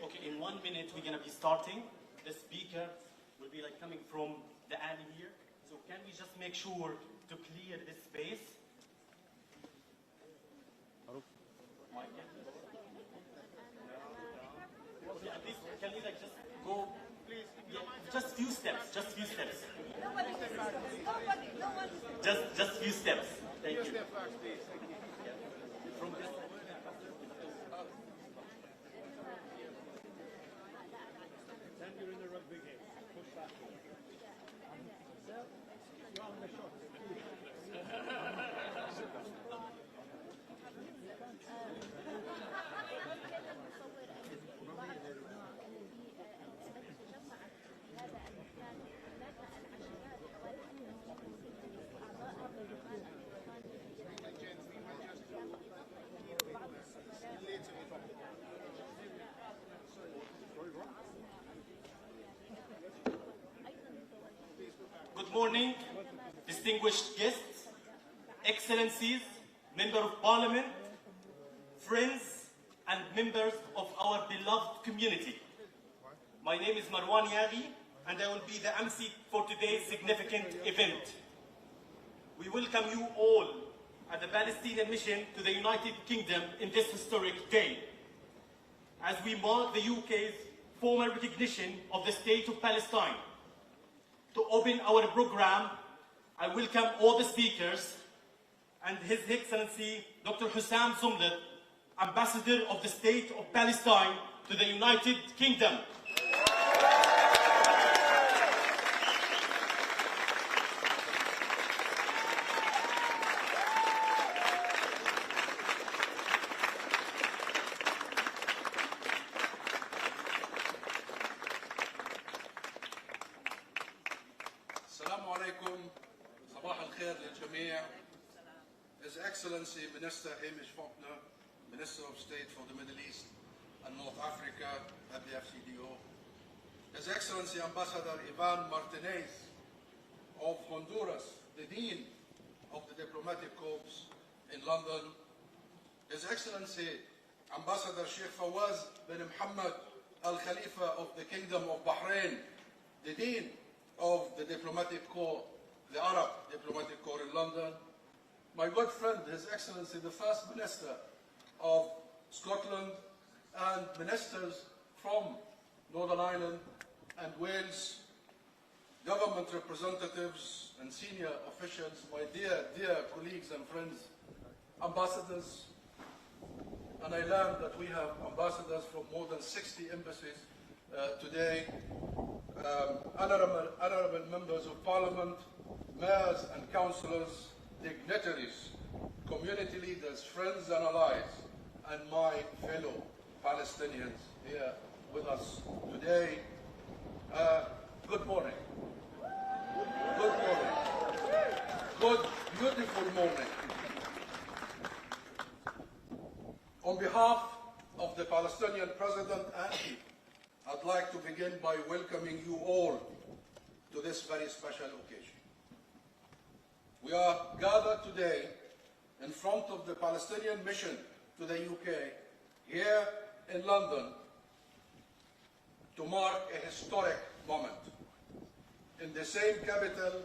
Okay, in 1 minute we're going to be starting. The speaker will be like coming from the alley here. So can we just make sure to clear this space? Okay, at least can we like just go, please? Yeah, just few steps. Just few steps. Just few steps. Thank you. From this. Then you're in the rugby game. Push back. You're on the shot. Good morning, distinguished guests, excellencies, members of parliament, friends and members of our beloved community. My name is Marwan Yaghi and I will be the MC for today's significant event. We welcome you all at the Palestinian Mission to the United Kingdom in this historic day. As we mark the UK's formal recognition of the state of Palestine. To open our program, I welcome all the speakers and His Excellency Dr. Husam Zomlot, Ambassador of the State of Palestine to the United Kingdom. His Excellency Minister Hamish Faulkner, Minister of State for the Middle East and North Africa at the FCDO, His Excellency Ambassador Ivan Martinez of Honduras, the Dean of the Diplomatic Corps in London, His Excellency Ambassador Sheikh Fawaz bin Mohammed Al Khalifa of the Kingdom of Bahrain, the Dean of the Diplomatic Corps, the Arab Diplomatic Corps in London, my good friend, His Excellency the First Minister of Scotland, and ministers from Northern Ireland and Wales, government representatives and senior officials, my dear colleagues and friends, ambassadors, and I learned that we have ambassadors from more than 60 embassies today, honorable members of parliament, mayors and councillors, dignitaries, community leaders, friends and allies, and my fellow Palestinians here with us today. Good morning. Good morning. Good, beautiful morning. On behalf of the Palestinian President and me, I'd like to begin by welcoming you all to this very special occasion. We are gathered today in front of the Palestinian Mission to the UK, here in London, to mark a historic moment. In the same capital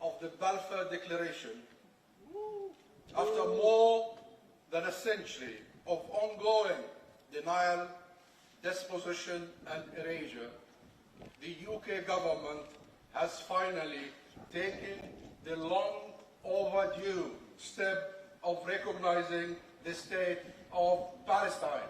of the Balfour Declaration, after more than a century of ongoing denial, dispossession and erasure, the UK government has finally taken the long overdue step of recognizing the state of Palestine.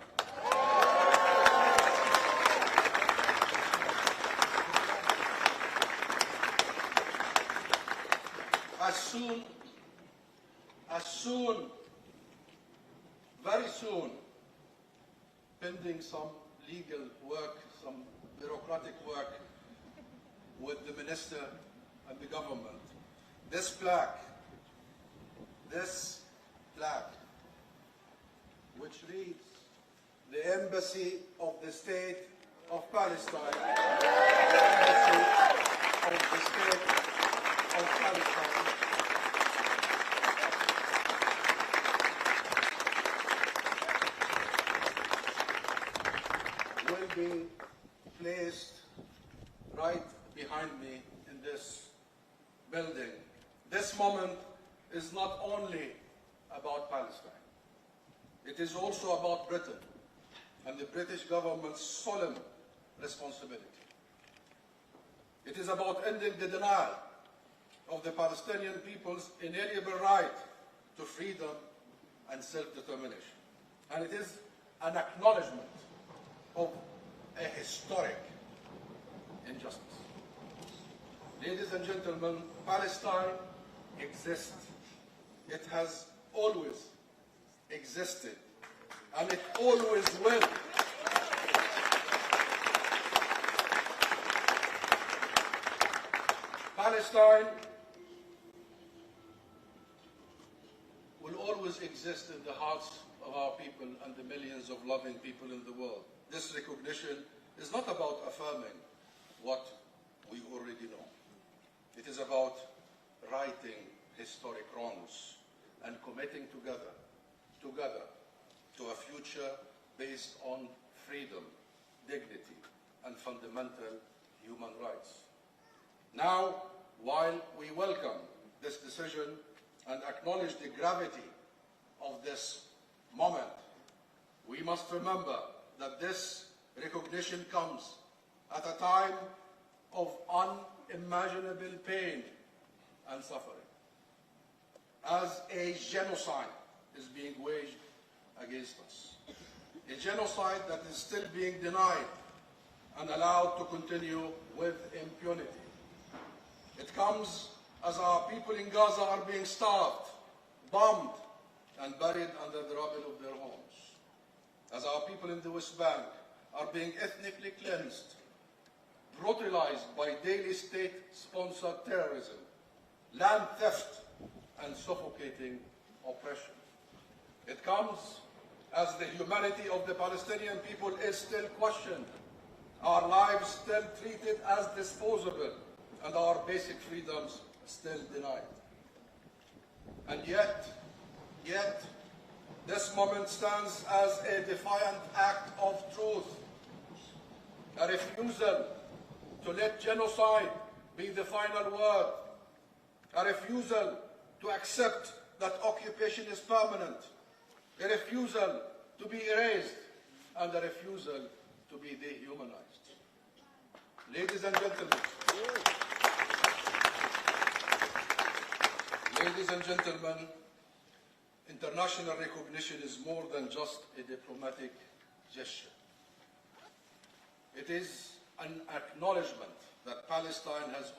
Very soon, pending some legal work, some bureaucratic work with the minister and the government, this plaque, which reads, the Embassy of the State of Palestine, the Embassy of the State of Palestine, will be placed right behind me in this building. This moment is not only about Palestine. It is also about Britain and the British government's solemn responsibility. It is about ending the denial of the Palestinian people's inalienable right to freedom and self-determination. And it is an acknowledgement of a historic injustice. Ladies and gentlemen, Palestine exists. It has always existed, and it always will. Palestine will always exist in the hearts of our people and the millions of loving people in the world. This recognition is not about affirming what we already know. It is about righting historic wrongs and committing together to a future based on freedom, dignity, and fundamental human rights. Now, while we welcome this decision and acknowledge the gravity of this moment, we must remember that this recognition comes at a time of unimaginable pain and suffering, as a genocide is being waged against us. A genocide that is still being denied and allowed to continue with impunity. It comes as our people in Gaza are being starved, bombed, and buried under the rubble of their homes. As our people in the West Bank are being ethnically cleansed, brutalized by daily state-sponsored terrorism, land theft, and suffocating oppression. It comes as the humanity of the Palestinian people is still questioned, our lives still treated as disposable, and our basic freedoms still denied. And yet, this moment stands as a defiant act of truth, a refusal to let genocide be the final word, a refusal to accept that occupation is permanent, a refusal to be erased, and a refusal to be dehumanized. Ladies and gentlemen, international recognition is more than just a diplomatic gesture. It is an acknowledgement that Palestine has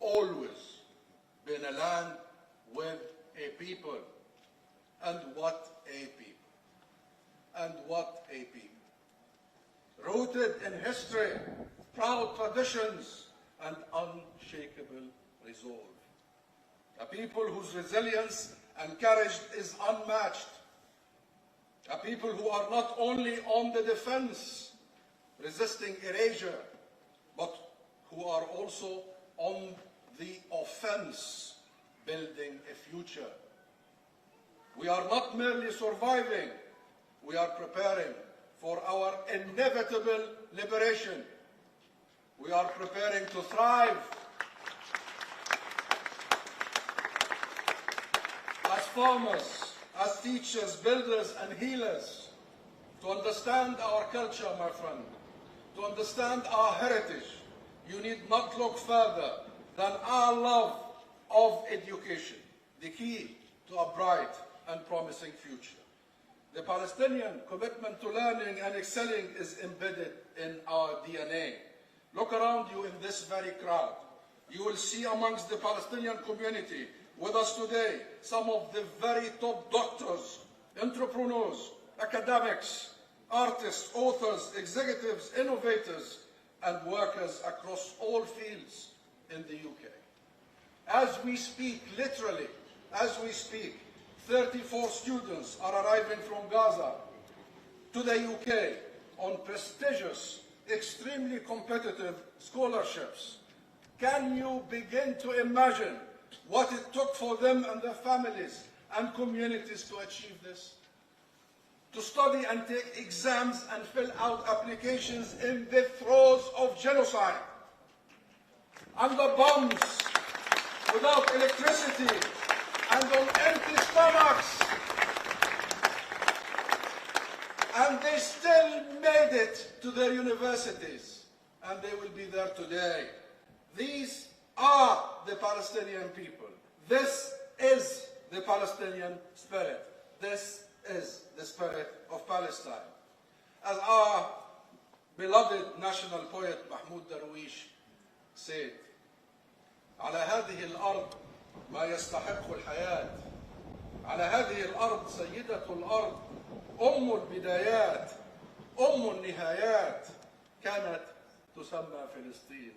always been a land with a people, and what a people. Rooted in history, proud traditions, and unshakable resolve. A people whose resilience and courage is unmatched. A people who are not only on the defense, resisting erasure, but who are also on the offense, building a future. We are not merely surviving, we are preparing for our inevitable liberation. We are preparing to thrive as farmers, as teachers, builders, and healers. To understand our culture, my friend, to understand our heritage, you need not look further than our love of education, the key to a bright and promising future. The Palestinian commitment to learning and excelling is embedded in our DNA. Look around you in this very crowd. You will see amongst the Palestinian community with us today some of the very top doctors, entrepreneurs, academics, artists, authors, executives, innovators, and workers across all fields in the UK. As we speak, literally, as we speak, 34 students are arriving from Gaza to the UK on prestigious, extremely competitive scholarships. Can you begin to imagine what it took for them and their families and communities to achieve this? to study and take exams and fill out applications in the throes of genocide, under bombs, without electricity, and on empty stomachs. And they still made it to their universities, and they will be there today. These are the Palestinian people. This is the Palestinian spirit. This is the spirit of Palestine. As our beloved national poet Mahmoud Darwish said, على هذه الأرض ما يستحق الحياة. على هذه الأرض سيدة الأرض أم البدايات أم النهايات كانت تسمى فلسطين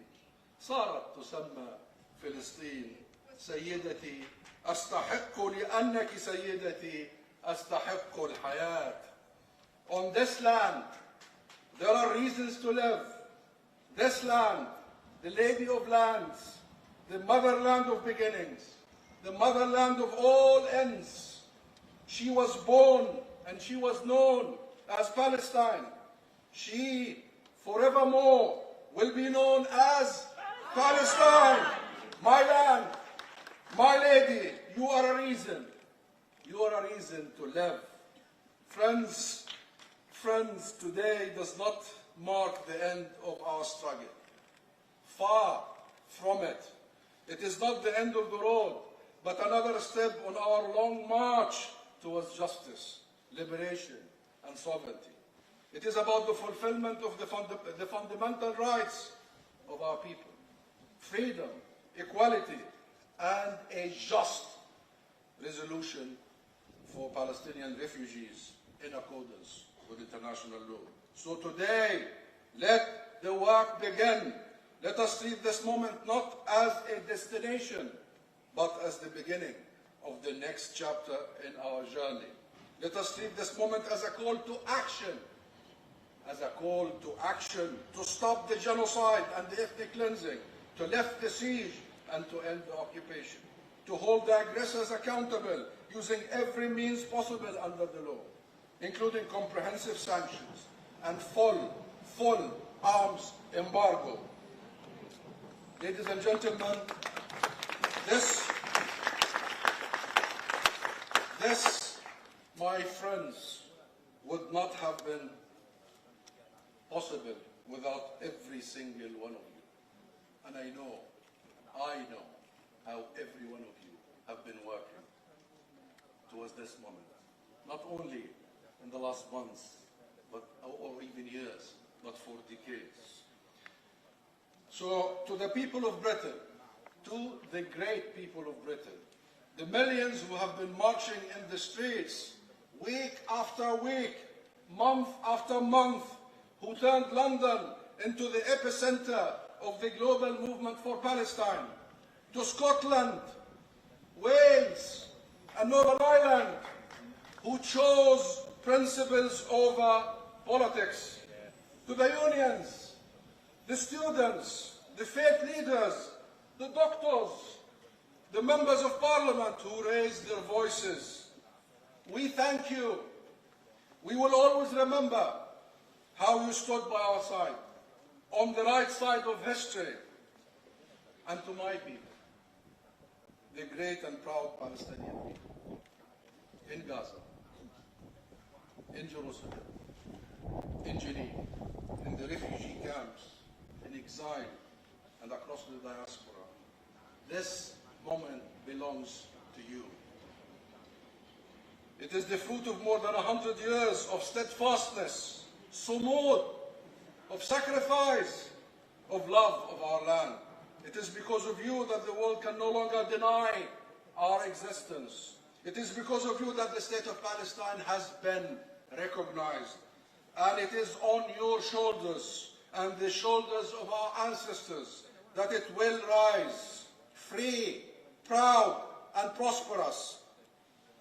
صارت تسمى فلسطين سيدتي أستحق لأنك سيدتي أستحق الحياة. On this land there are reasons to live. This land, the Lady of Lands, the motherland of beginnings, the motherland of all ends. She was born and she was known as Palestine. She forevermore will be known as Palestine. My land, my lady, you are a reason. You are a reason to live. Friends, today does not mark the end of our struggle. Far from it. It is not the end of the road, but another step on our long march towards justice, liberation, and sovereignty. It is about the fulfillment of the fundamental rights of our people. Freedom, equality, and a just resolution for Palestinian refugees in accordance with international law. So today, let the work begin. Let us treat this moment not as a destination, but as the beginning of the next chapter in our journey. Let us treat this moment as a call to action, to stop the genocide and the ethnic cleansing, to lift the siege and to end the occupation, to hold the aggressors accountable using every means possible under the law, including comprehensive sanctions and full arms embargo. Ladies and gentlemen, this, my friends, would not have been possible without every single one of you. And I know how every one of you have been working towards this moment. Not only in the last months, or even years, but for decades. So to the people of Britain, to the great people of Britain, the millions who have been marching in the streets week after week, month after month, who turned London into the epicenter of the global movement for Palestine, to Scotland, Wales, and Northern Ireland, who chose principles over politics, to the unions, the students, the faith leaders, the doctors, the members of parliament who raised their voices. We thank you. We will always remember how you stood by our side, on the right side of history. And to my people, the great and proud Palestinian people, in Gaza, in Jerusalem, in Geneva, in the refugee camps, in exile, and across the diaspora. This moment belongs to you. It is the fruit of more than 100 years of steadfastness, sumud, of sacrifice, of love of our land. It is because of you that the world can no longer deny our existence. It is because of you that the state of Palestine has been recognized. And it is on your shoulders and the shoulders of our ancestors that it will rise, free, proud, and prosperous.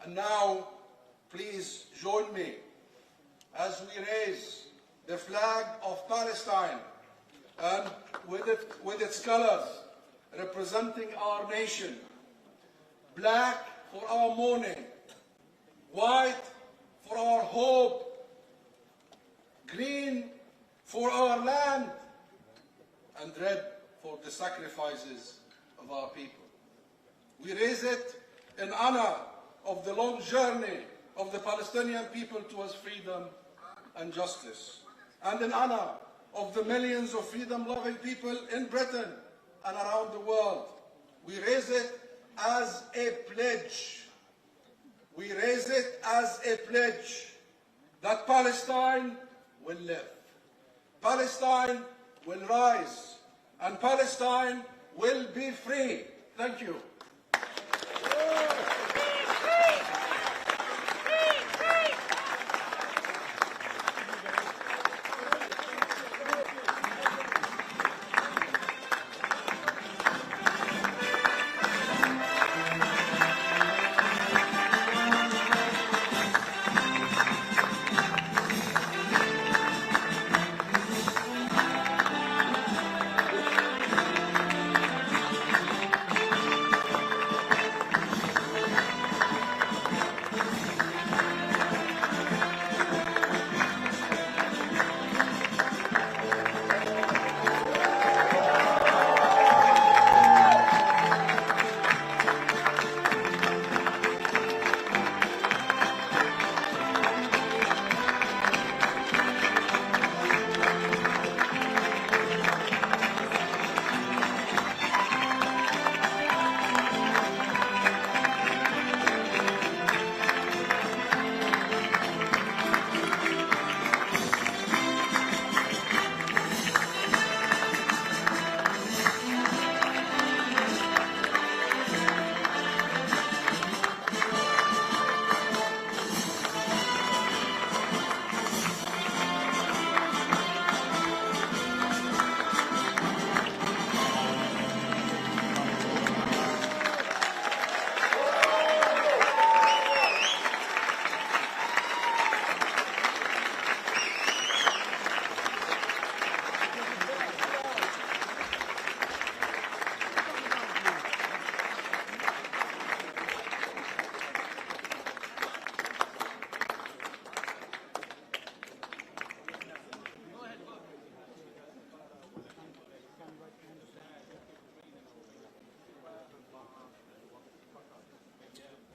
And now, please join me as we raise the flag of Palestine, and with its colors representing our nation. Black for our mourning, white for our hope sacrifices of our people. We raise it in honor of the long journey of the Palestinian people towards freedom and justice, and in honor of the millions of freedom-loving people in Britain and around the world. We raise it as a pledge. We raise it as a pledge that Palestine will live, Palestine will rise, and Palestine will be free. Thank you.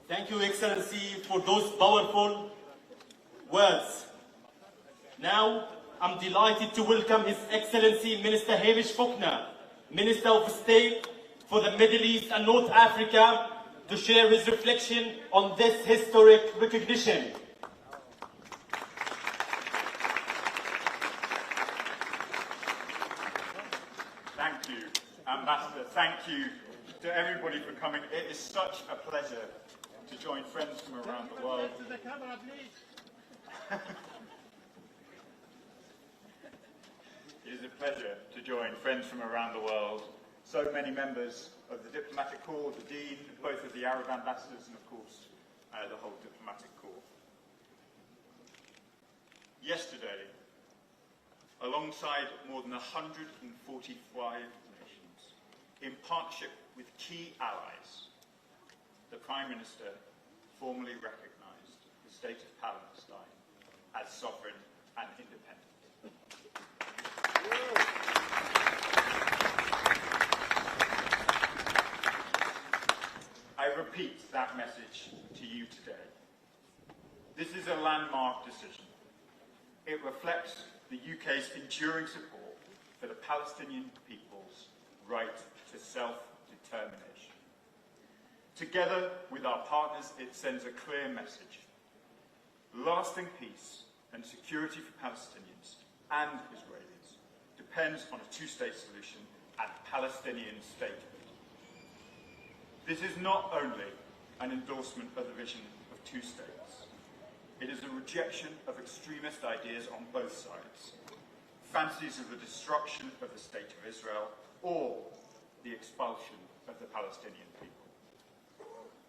Thank you, Excellency, for those powerful words. Now, I'm delighted to welcome His Excellency Minister Hamish Faulkner, Minister of State for the Middle East and North Africa, to share his reflection on this historic recognition. Thank you, Ambassador. Thank you to everybody for coming. It is such a pleasure to join friends from around the world. To the camera, please. It is a pleasure to join friends from around the world. So many members of the diplomatic corps, the Dean, both of the Arab ambassadors, and of course, the whole diplomatic corps. Yesterday, alongside more than 145 nations, in partnership with key allies, the Prime Minister formally recognised the state of Palestine as sovereign and independent. I repeat that message to you today. This is a landmark decision. It reflects the UK's enduring support for the Palestinian people's right to self-determination. Together with our partners, it sends a clear message. Lasting peace and security for Palestinians and Israelis depends on a two-state solution and Palestinian statehood. This is not only an endorsement of the vision of two states. It is a rejection of extremist ideas on both sides, fancies of the destruction of the State of Israel or the expulsion of the Palestinian people.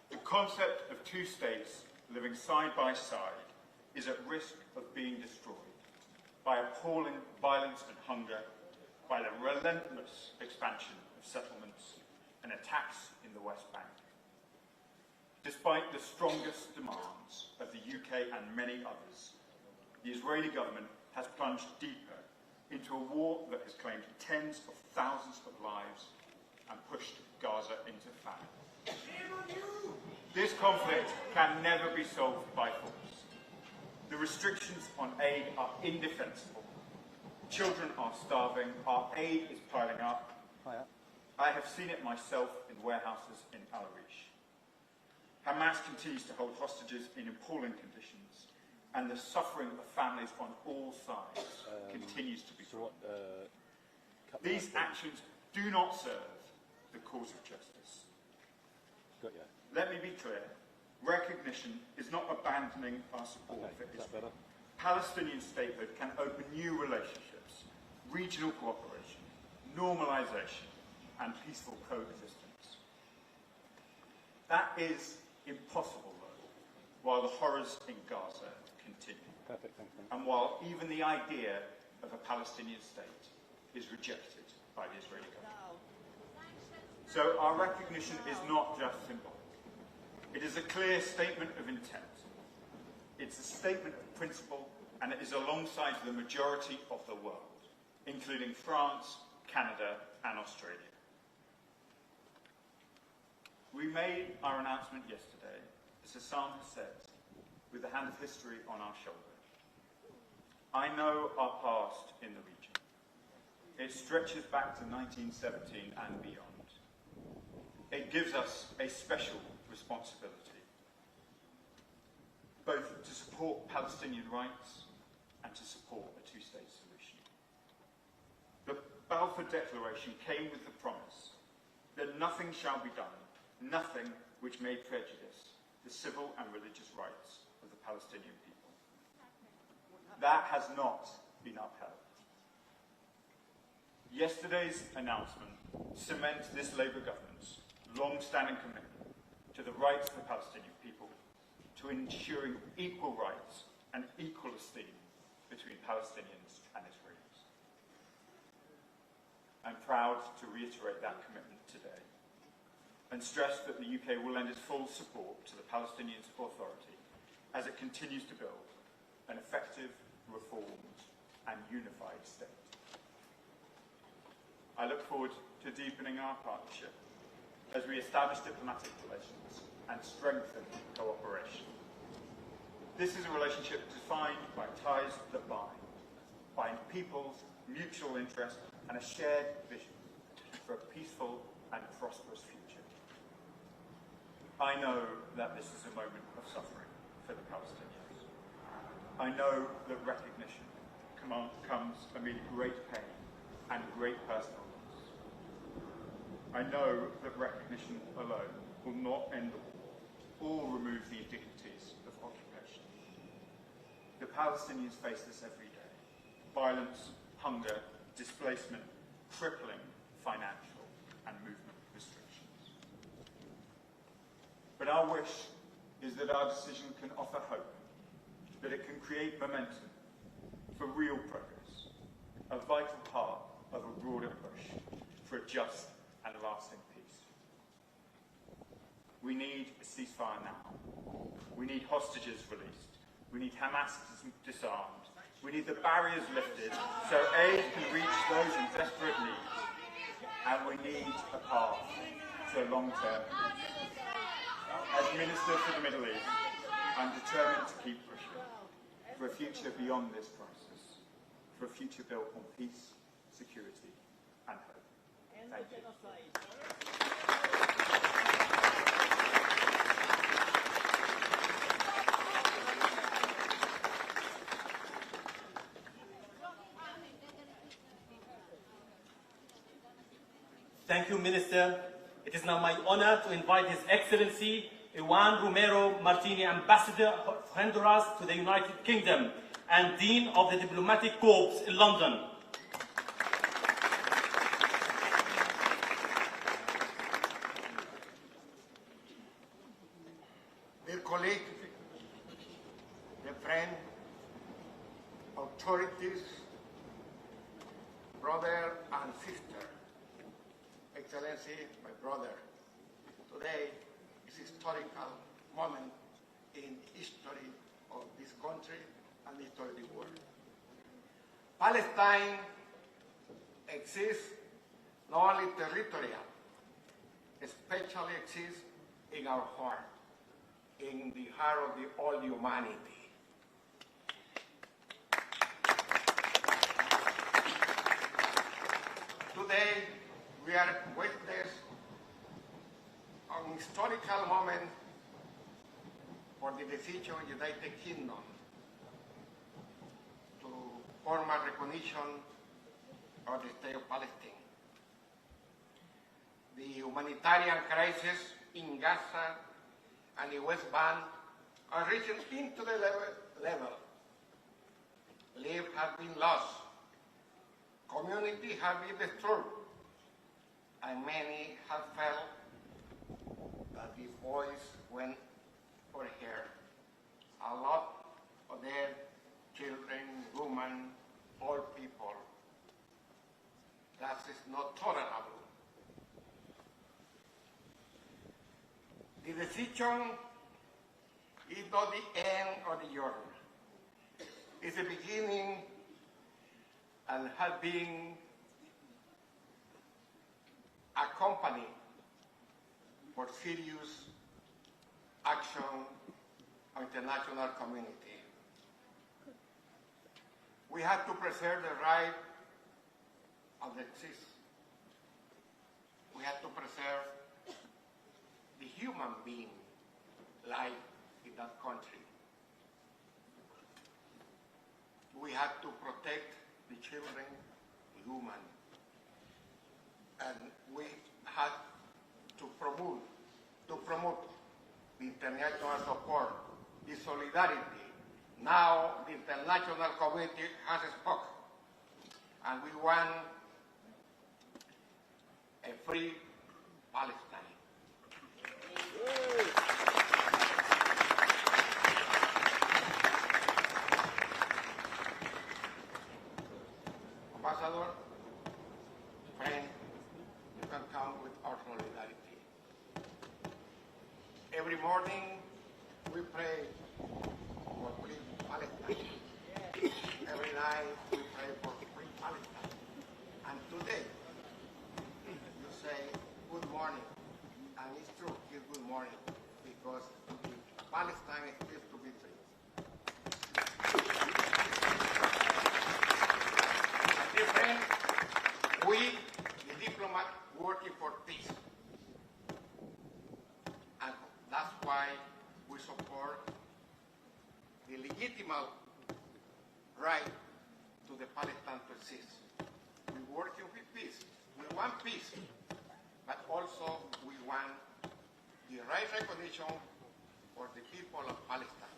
The concept of two states living side by side is at risk of being destroyed by appalling violence and hunger, by the relentless expansion of settlements and attacks in the West Bank. Despite the strongest demands of the UK and many others, the Israeli government has plunged deeper into a war that has claimed tens of thousands of lives and pushed Gaza into famine. This conflict can never be solved by force. The restrictions on aid are indefensible. Children are starving, our aid is piling up. I have seen it myself in warehouses in Al-Arish. Hamas continues to hold hostages in appalling conditions, and the suffering of families on all sides continues to be great. These actions do not serve the cause of justice. Let me be clear, recognition is not abandoning our support for Israel. Palestinian statehood can open new relationships, regional cooperation, normalization, and peaceful coexistence. That is impossible, though, while the horrors in Gaza continue. And while even the idea of a Palestinian state is rejected by the Israeli government. So our recognition is not just symbolic. It is a clear statement of intent. It's a statement of principle, and it is alongside the majority of the world, including France, Canada, and Australia. We made our announcement yesterday, as Husam has said, with the hand of history on our shoulder. I know our past in the region. It stretches back to 1917 and beyond. It gives us a special responsibility, both to support Palestinian rights and to support a two-state solution. The Balfour Declaration came with the promise that nothing shall be done, nothing which may prejudice the civil and religious rights of the Palestinian people. That has not been upheld. Yesterday's announcement cements this Labour government's long-standing commitment to the rights of the Palestinian people, to ensuring equal rights and equal esteem between Palestinians and Israelis. I'm proud to reiterate that commitment today and stress that the UK will lend its full support to the Palestinian Authority as it continues to build an effective, reformed and unified state. I look forward to deepening our partnership as we establish diplomatic relations and strengthen cooperation. This is a relationship defined by ties that bind people's mutual interest and a shared vision for a peaceful and prosperous future. I know that this is a moment of suffering for the Palestinians. I know that recognition comes amid great pain and great personal loss. I know that recognition alone will not end the war or remove the indignities of occupation. The Palestinians face this every day: violence, hunger, displacement, crippling financial and movement restrictions. But our wish is that our decision can offer hope, that it can create momentum for real progress, a vital part of a broader push for a just and lasting peace. We need a ceasefire now. We need hostages released. We need Hamas disarmed. We need the barriers lifted so aid can reach those in desperate need. And we need a path to long-term peace. As Minister for the Middle East, I'm determined to keep pushing for a future beyond this crisis, for a future built on peace, security and hope. Thank you. Thank you, Minister. It is now my honor to invite His Excellency Juan Romero Martini, Ambassador of Honduras to the United Kingdom and Dean of the Diplomatic Corps in London. Dear colleague, dear friend, authorities, brother and sister, Excellency, my brother, today is a historical moment in the history of this country and the history of the world. Palestine exists not only territorial, especially exists in our heart, in the heart of the all humanity. Today, we are witness an historical moment for the decision of the United Kingdom to formal recognition of the state of Palestine. The humanitarian crisis in Gaza and the West Bank are reaching into the level. Lives have been lost, communities have been destroyed, and many have felt that the voice went unheard. A lot of dead children, women, old people. That is not tolerable. The decision is not the end of the journey. It's the beginning and has been accompanied for serious action of international community. We have to preserve the right of the exist. We have to preserve the human being life in that country. We have to protect the children, the women, and we have to promote the international support, the solidarity. Now the international community has spoken, and we want a free Palestine. Ambassador, friend, you can count with our solidarity. Every morning we pray for free Palestine. Every night we pray for free Palestine. And today you say good morning. And it's true, it's good morning, because Palestine is still to be free. Dear friends, we, the diplomats, working for peace. And that's why we support the legitimate right to the Palestine to exist. We're working with peace. We want peace. But also we want the right recognition for the people of Palestine.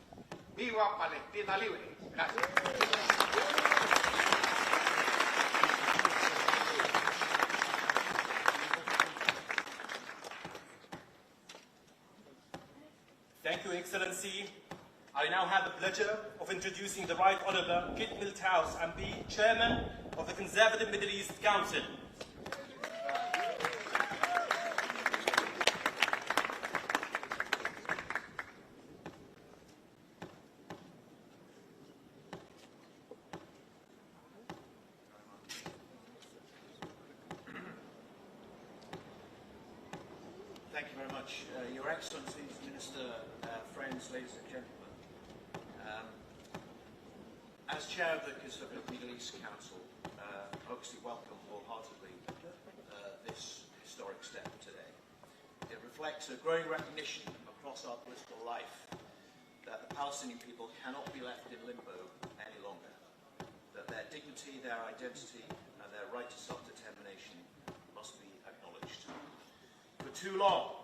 Viva Palestina Libre! Gracias. Thank you, Excellency. I now have the pleasure of introducing the Right Honourable Kit Milthouse MP, Chairman of the Conservative Middle East Council. Thank you very much. Your Excellencies, Minister, friends, ladies and gentlemen. As Chair of the Conservative Middle East Council, I obviously welcome wholeheartedly this historic step today. It reflects a growing recognition across our political life that the Palestinian people cannot be left in limbo any longer, that their dignity, their identity, and their right to self-determination must be acknowledged. For too long,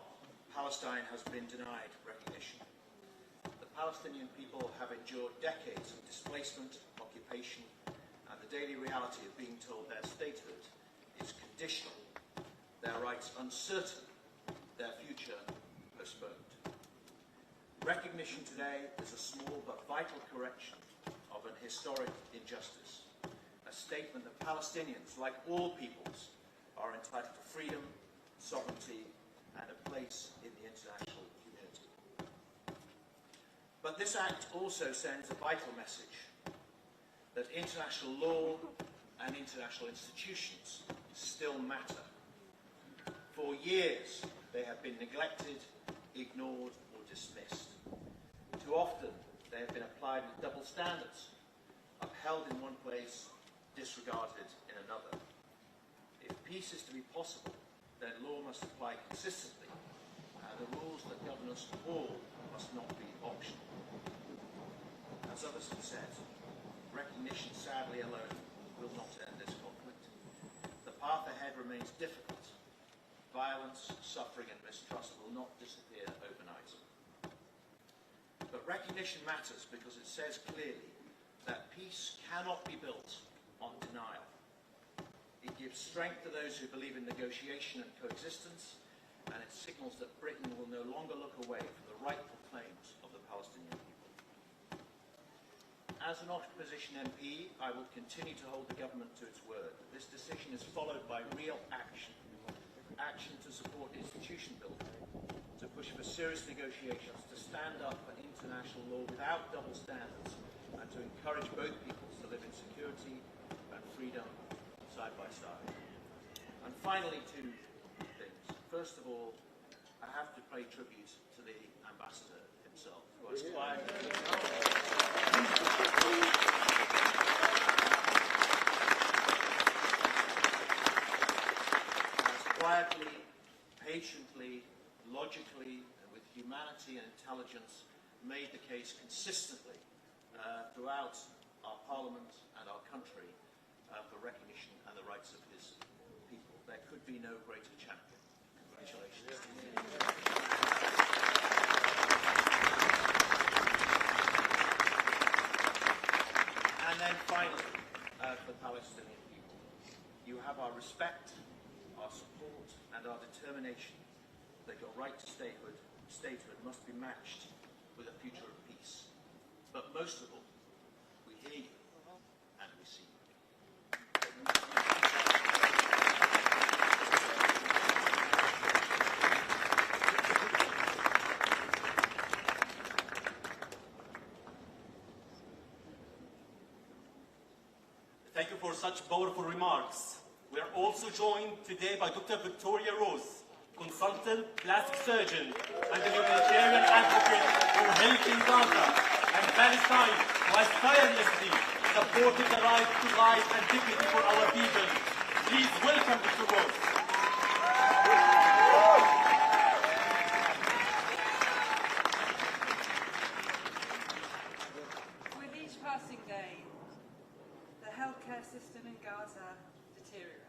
Palestine has been denied recognition. The Palestinian people have endured decades of displacement, occupation, and the daily reality of being told their statehood is conditional, their rights uncertain, their future postponed. Recognition today is a small but vital correction of an historic injustice, a statement that Palestinians, like all peoples, are entitled to freedom, sovereignty, and a place in the international community. But this act also sends a vital message that international law and international institutions still matter. For years, they have been neglected, ignored or dismissed. Too often they have been applied with double standards, upheld in one place, disregarded in another. If peace is to be possible, then law must apply consistently, and the rules that govern us all must not be optional. As others have said, recognition sadly alone will not end this conflict. The path ahead remains difficult. Violence, suffering and mistrust will not disappear overnight. But recognition matters because it says clearly that peace cannot be built on denial. It gives strength to those who believe in negotiation and coexistence, and it signals that Britain will no longer look away from the rightful claims of the Palestinian people. As an opposition MP, I will continue to hold the government to its word. This decision is followed by real action. Action to support institution building, to push for serious negotiations, to stand up for international law without double standards, and to encourage both peoples to live in security and freedom side by side. And finally, two things. First of all, I have to pay tribute to the ambassador himself, who has quietly, patiently, logically, and with humanity and intelligence made the case consistently throughout our parliament and our country for recognition and the rights of his people. There could be no greater champion. Congratulations. And then finally, for the Palestinian people, you have our respect, our support and our determination that your right to statehood must be matched with a future of peace. But most of all, we hear you and we see you. Thank you for such powerful remarks. We are also joined today by Dr. Victoria Rose, consultant, plastic surgeon, and a humanitarian advocate for health in Gaza and Palestine, who has tirelessly supported the right to life and dignity for our people. Please welcome Dr. Rose. With each passing day, the healthcare system in Gaza deteriorates.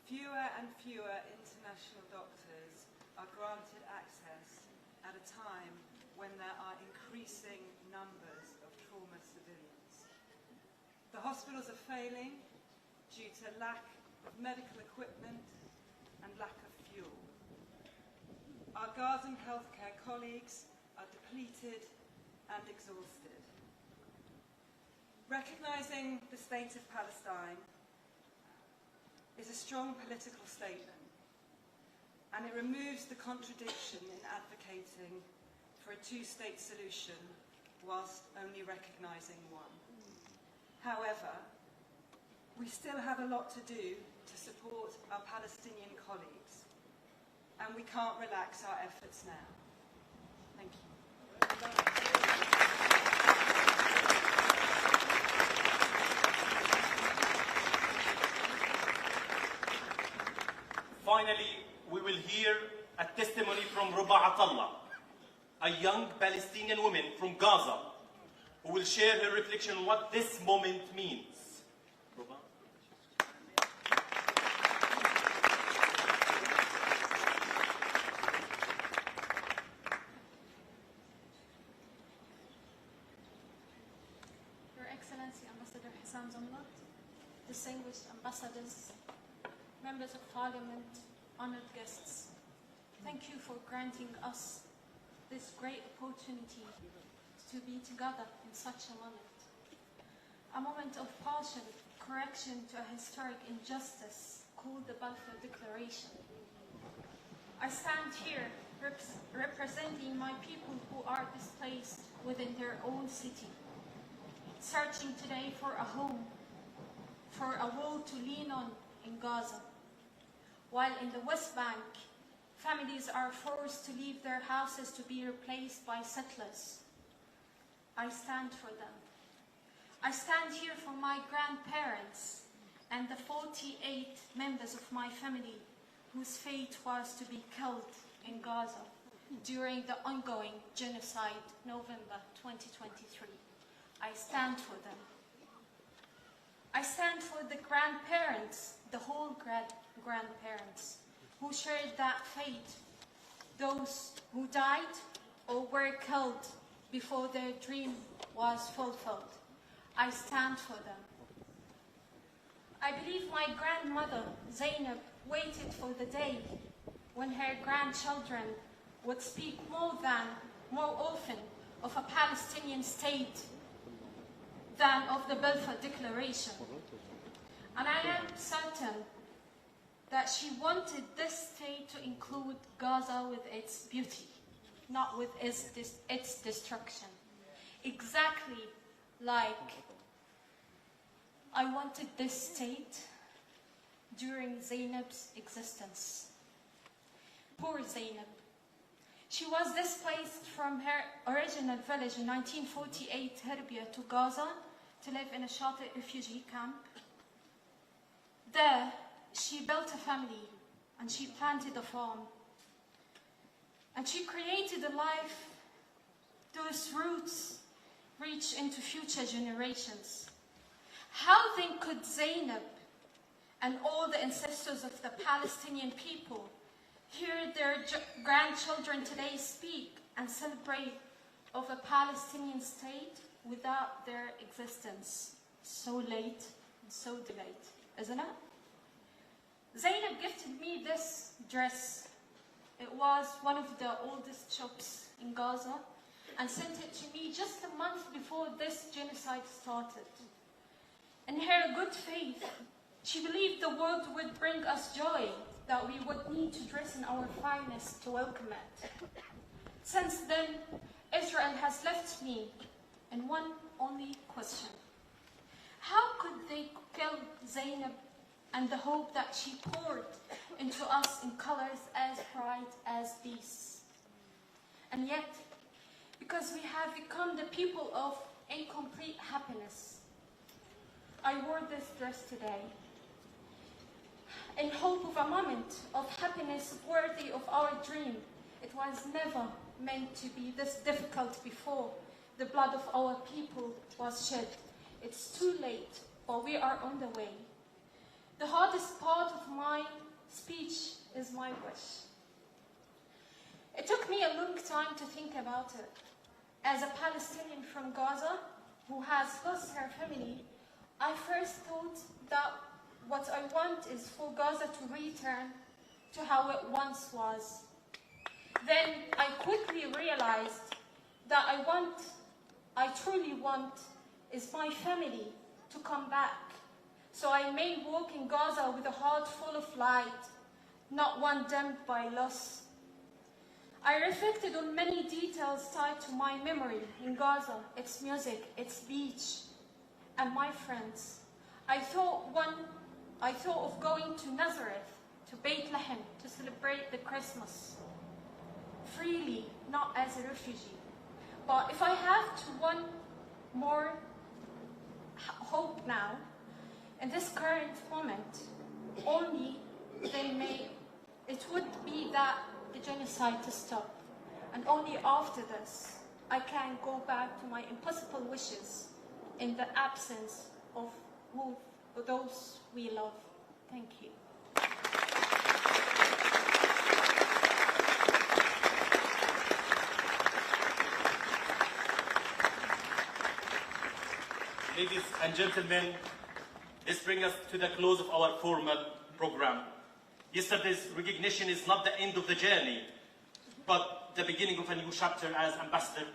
Fewer and fewer international doctors are granted access at a time when there are increasing numbers of trauma civilians. The hospitals are failing due to lack of medical equipment and lack of fuel. Our Gazan healthcare colleagues are depleted and exhausted. Recognising the state of Palestine is a strong political statement, and it removes the contradiction in advocating for a two-state solution whilst only recognising one. However, we still have a lot to do to support our Palestinian colleagues, and we can't relax our efforts now. Thank you. Finally, we will hear a testimony from Ruba Atallah, a young Palestinian woman from Gaza, who will share her reflection on what this moment means. Ruba. Your Excellency Ambassador Husam Zomlot, distinguished ambassadors, members of Parliament, honored guests, thank you for granting us this great opportunity to be together in such a moment of partial correction to a historic injustice called the Balfour Declaration. I stand here representing my people who are displaced within their own city, searching today for a home, for a wall to lean on in Gaza, while in the West Bank, families are forced to leave their houses to be replaced by settlers. I stand for them. I stand here for my grandparents and the 48 members of my family whose fate was to be killed in Gaza during the ongoing genocide, November 2023. I stand for them. I stand for the grandparents, the whole grandparents, who shared that fate, those who died or were killed before their dream was fulfilled. I stand for them. I believe my grandmother, Zainab, waited for the day when her grandchildren would speak more often of a Palestinian state than of the Balfour Declaration. And I am certain that she wanted this state to include Gaza with its beauty, not with its destruction. Exactly like I wanted this state during Zainab's existence. Poor Zainab. She was displaced from her original village in 1948, Herbia, to Gaza to live in a shelter refugee camp. There, she built a family and she planted a farm. And she created a life whose roots reach into future generations. How then could Zainab and all the ancestors of the Palestinian people hear their grandchildren today speak and celebrate of a Palestinian state without their existence? So late and so delayed, isn't it? Zainab gifted me this dress. It was one of the oldest shops in Gaza and sent it to me just a month before this genocide started. In her good faith, she believed the world would bring us joy, that we would need to dress in our finest to welcome it. Since then, Israel has left me in one only question. How could they kill Zainab and the hope that she poured into us in colors as bright as these? And yet, because we have become the people of incomplete happiness, I wore this dress today in hope of a moment of happiness worthy of our dream. It was never meant to be this difficult before the blood of our people was shed. It's too late, but we are on the way. The hardest part of my speech is my wish. It took me a long time to think about it. As a Palestinian from Gaza who has lost her family, I first thought that what I want is for Gaza to return to how it once was. Then I quickly realized that I truly want is my family to come back. So I may walk in Gaza with a heart full of light, not one dimmed by loss. I reflected on many details tied to my memory in Gaza, its music, its beach, and my friends. I thought of going to Nazareth, to Bethlehem, to celebrate the Christmas, freely, not as a refugee. But if I have to one more hope now, in this current moment, only it would be that the genocide to stop. And only after this, I can go back to my impossible wishes in the absence of those we love. Thank you. Ladies and gentlemen, this brings us to the close of our formal program. Yesterday's recognition is not the end of the journey, but the beginning of a new chapter, as Ambassador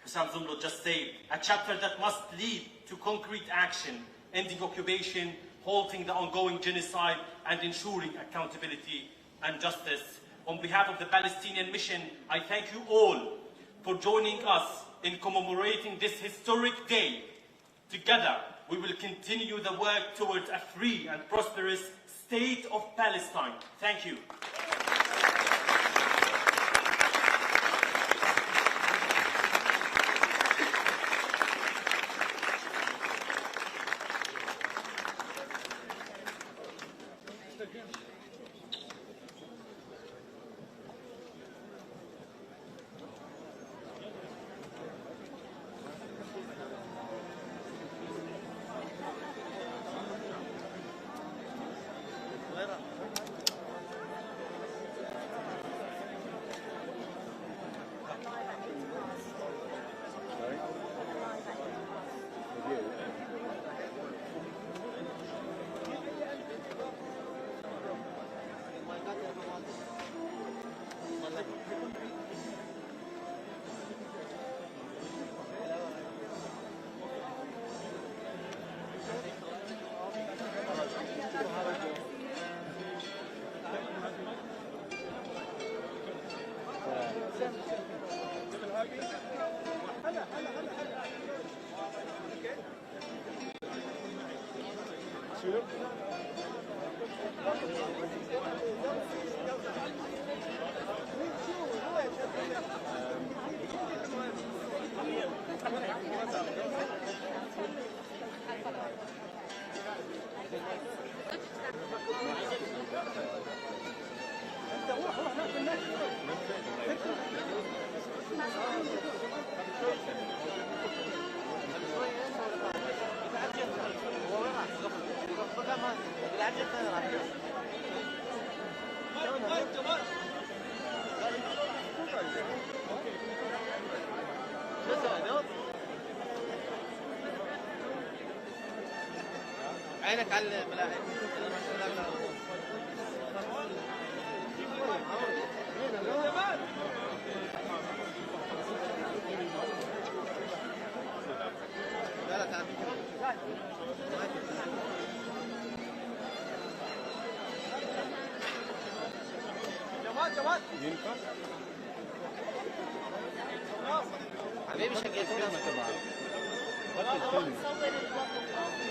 Husam Zomlot just said, a chapter that must lead to concrete action, ending occupation, halting the ongoing genocide, and ensuring accountability and justice. On behalf of the Palestinian Mission, I thank you all for joining us in commemorating this historic day. Together, we will continue the work towards a free and prosperous state of Palestine. Thank you. sûr. عينك على الملاعب. لا لا تعال. جمال ينفع؟ حبيبي مش هجيب الكلمة تبعك. بس الكلمة.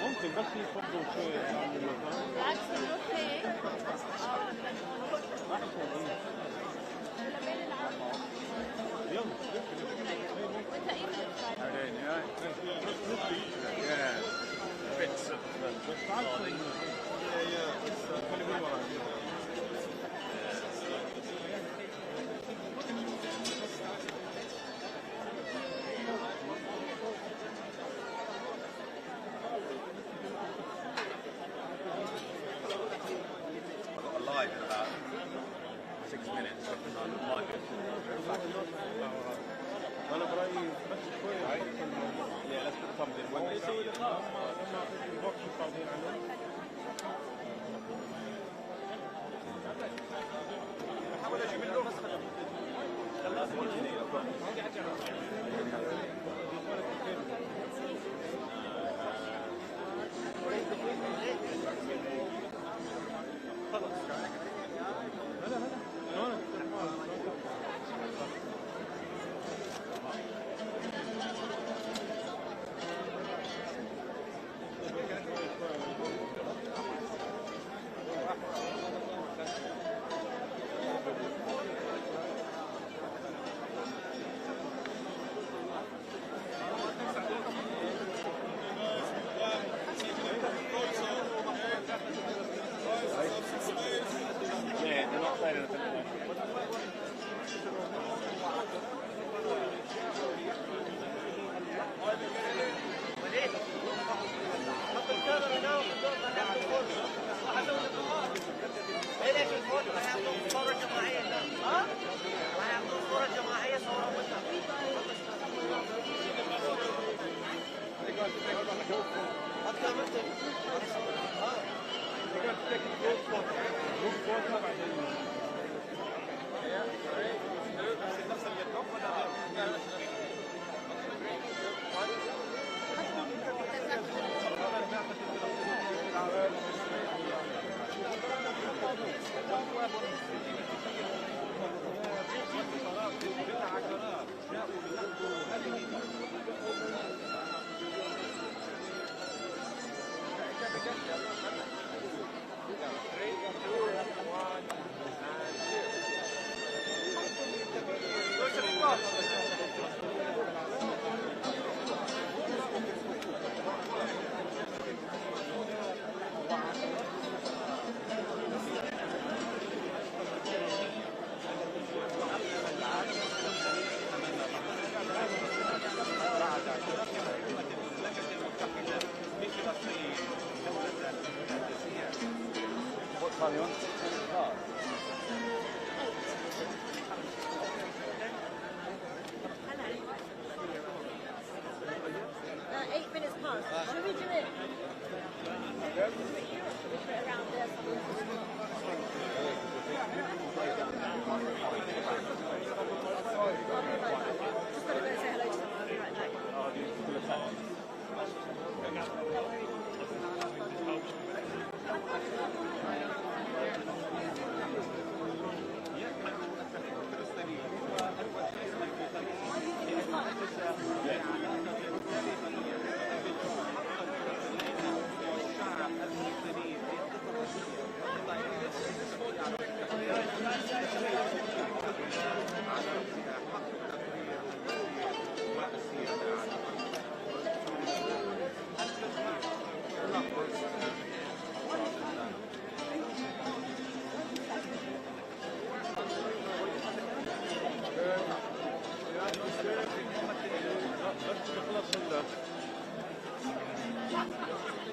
ممكن بس يفضوا شوية يعني المكان. بالعكس نروح هيك. أحسن إيه؟ يلا. وانت ايه بس تعال. يا خلي من وراي. Live in about 6 minutes. Might be. أنا برأيي بس شوية. Yeah, let's put something when they see it. حاول اجيب اللغة. Yeah, they're not saying anything.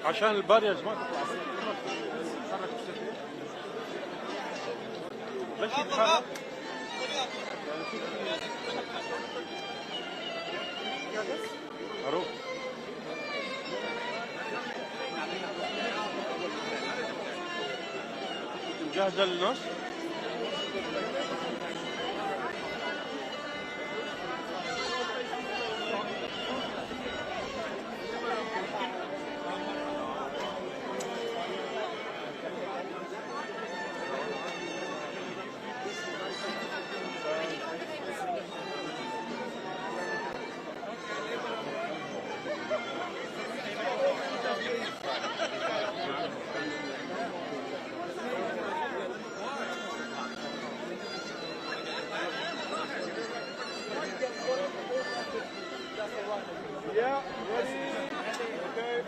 عشان الباريرز ما تطلع تتحرك بشكل ليش يتحرك؟ معروف جاهزة للنص؟ Yeah, okay.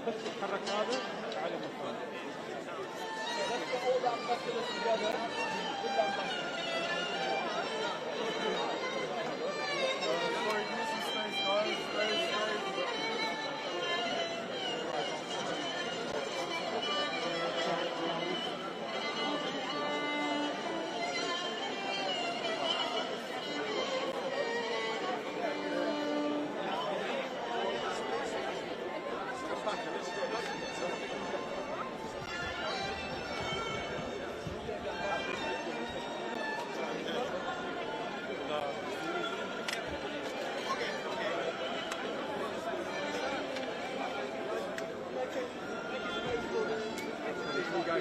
بس يتحرك هذا على مكان. Guy